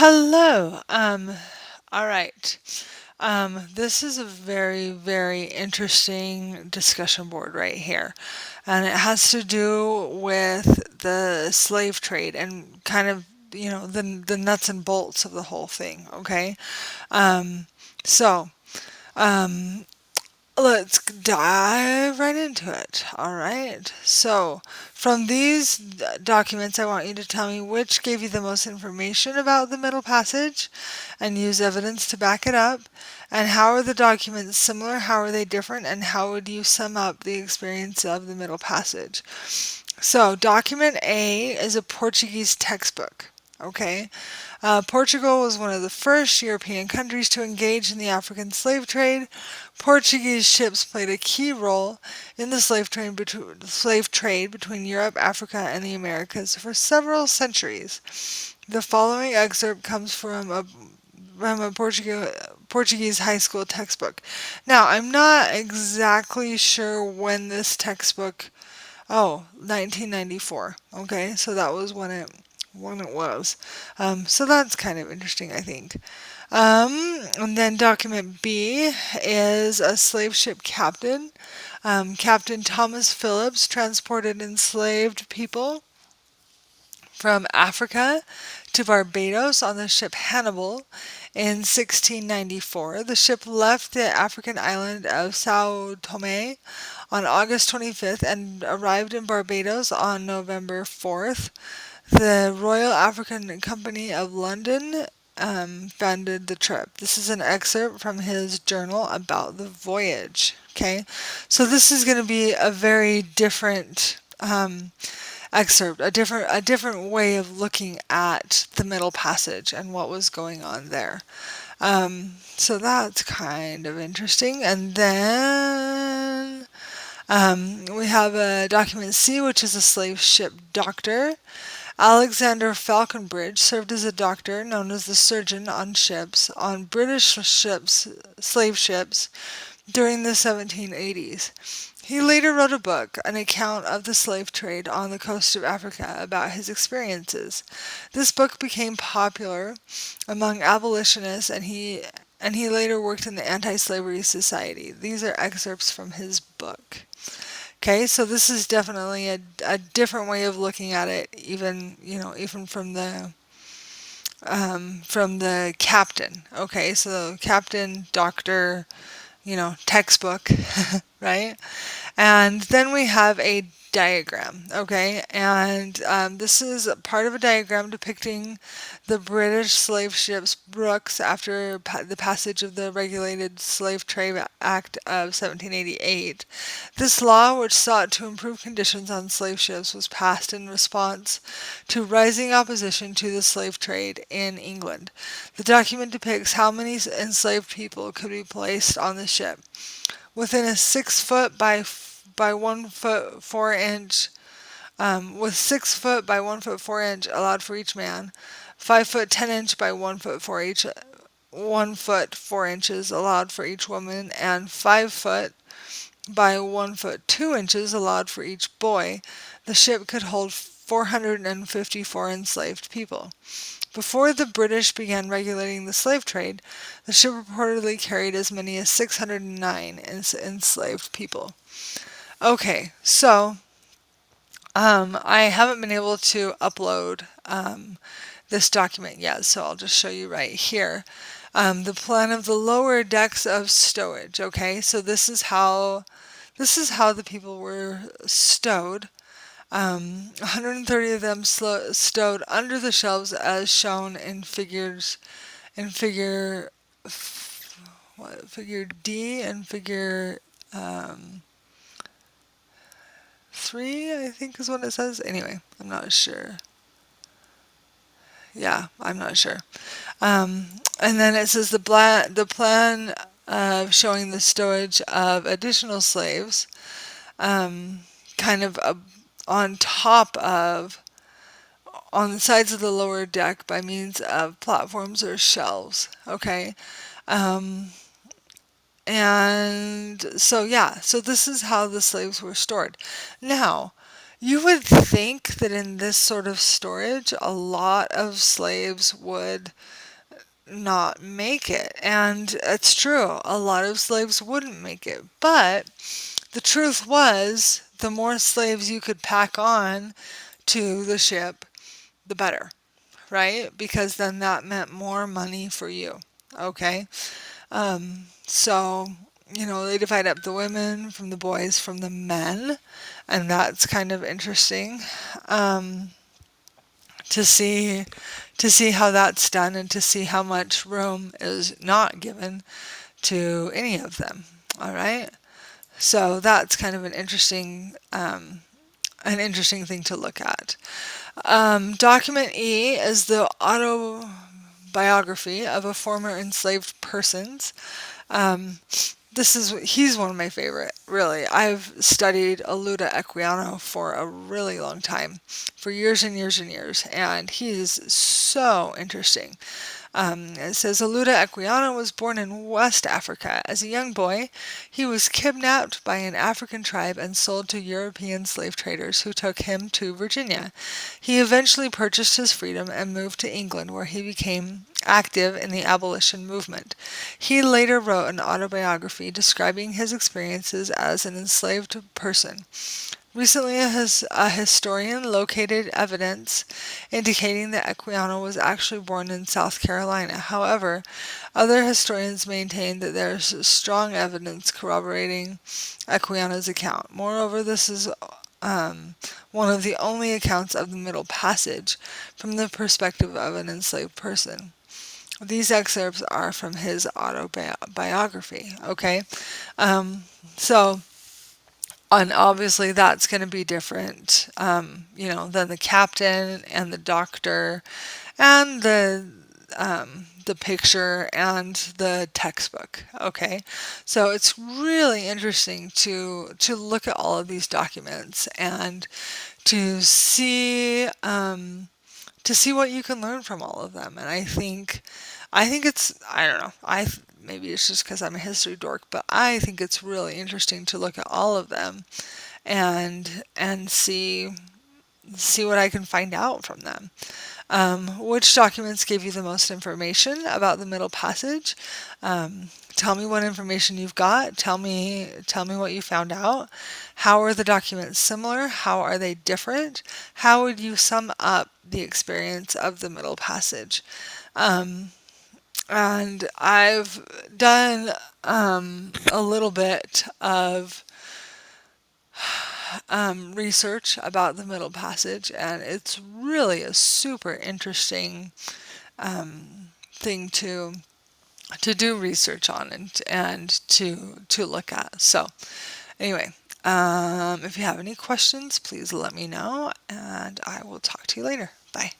Hello. All right. This is a very, very interesting discussion board right here. And it has to do with the slave trade and kind of, the nuts and bolts of the whole thing, okay? Um, so, um, Let's dive right into it. All right. So, from these documents, I want you to tell me which gave you the most information about the Middle Passage and use evidence to back it up. And how are the documents similar? How are they different? And how would you sum up the experience of the Middle Passage? So, document A is a Portuguese textbook. Okay. Portugal was one of the first European countries to engage in the African slave trade. Portuguese ships played a key role in the slave trade between Europe, Africa, and the Americas for several centuries. The following excerpt comes from a Portuguese high school textbook. Now, I'm not exactly sure when this textbook. Oh, 1994. Okay, so that was when it was. So that's kind of interesting, I think. And then document B is a slave ship captain. Captain Thomas Phillips transported enslaved people from Africa to Barbados on the ship Hannibal in 1694. The ship left the African island of Sao Tome on August 25th and arrived in Barbados on November 4th. The Royal African Company of London funded the trip. This is an excerpt from his journal about the voyage. Okay, so this is going to be a very different excerpt, a different way of looking at the Middle Passage and what was going on there. So that's kind of interesting. And then we have a document C, which is a slave ship doctor. Alexander Falconbridge served as a doctor known as the surgeon on British slave ships, during the 1780s. He later wrote a book, an account of the slave trade on the coast of Africa, about his experiences. This book became popular among abolitionists, and he later worked in the Anti-Slavery Society. These are excerpts from his book. Okay, so this is definitely a different way of looking at it, even from the captain. Okay, so captain, doctor, textbook, right? And then we have a diagram, okay? And this is part of a diagram depicting the British slave ships Brooks after the passage of the Regulated Slave Trade Act of 1788. This law, which sought to improve conditions on slave ships, was passed in response to rising opposition to the slave trade in England. The document depicts how many enslaved people could be placed on the ship within a 6 foot by 1 foot 4 inch, with 6 foot by 1 foot 4 inch allowed for each man, 5 foot 10 inch by 1 foot 4 inches allowed for each woman, and 5 foot by 1 foot 2 inches allowed for each boy. The ship could hold 454 enslaved people. Before the British began regulating the slave trade, the ship reportedly carried as many as 609 enslaved people. Okay, so I haven't been able to upload this document yet, so I'll just show you right here. The plan of the lower decks of stowage. Okay, so this is how the people were stowed. 130 of them stowed under the shelves, as shown in figure figure D and figure 3, I think is what it says. Anyway, I'm not sure. Yeah, I'm not sure. And then it says the plan of showing the stowage of additional slaves, kind of on top of on the sides of the lower deck by means of platforms or shelves. Okay. Um, and so, yeah, so this is how the slaves were stored. Now, You would think that in this sort of storage, a lot of slaves would not make it. And it's true, a lot of slaves wouldn't make it. But the truth was, the more slaves you could pack on to the ship, the better, right? Because then that meant more money for you. Okay? So, they divide up the women from the boys from the men, and that's kind of interesting um, to see how that's done and to see how much room is not given to any of them. All right, so that's kind of an interesting thing to look at. Document E is the autobiography of a former enslaved person's. Um, he's one of my favorite, really. I've studied Aluda Equiano for a really long time, for years and years and years, and he is so interesting. It says Aluda Equiano was born in West Africa. As a young boy, he was kidnapped by an African tribe and sold to European slave traders who took him to Virginia. He eventually purchased his freedom and moved to England, where he became active in the abolition movement. He later wrote an autobiography describing his experiences as an enslaved person. Recently, a historian located evidence indicating that Equiano was actually born in South Carolina. However, other historians maintain that there's strong evidence corroborating Equiano's account. Moreover, this is one of the only accounts of the Middle Passage from the perspective of an enslaved person. These excerpts are from his autobiography. Okay, so and obviously that's going to be different, than the captain and the doctor and the picture and the textbook. Okay, so it's really interesting to look at all of these documents and to see what you can learn from all of them. And I think it's, I don't know, maybe it's just because I'm a history dork, but I think it's really interesting to look at all of them and see what I can find out from them. Which documents give you the most information about the Middle Passage? Tell me what information you've got. Tell me what you found out. How are the documents similar? How are they different? How would you sum up the experience of the Middle Passage? And I've done a little bit of research about the Middle Passage, and it's really a super interesting thing to do research on and to look at. So anyway, if you have any questions, please let me know, and I will talk to you later. Bye.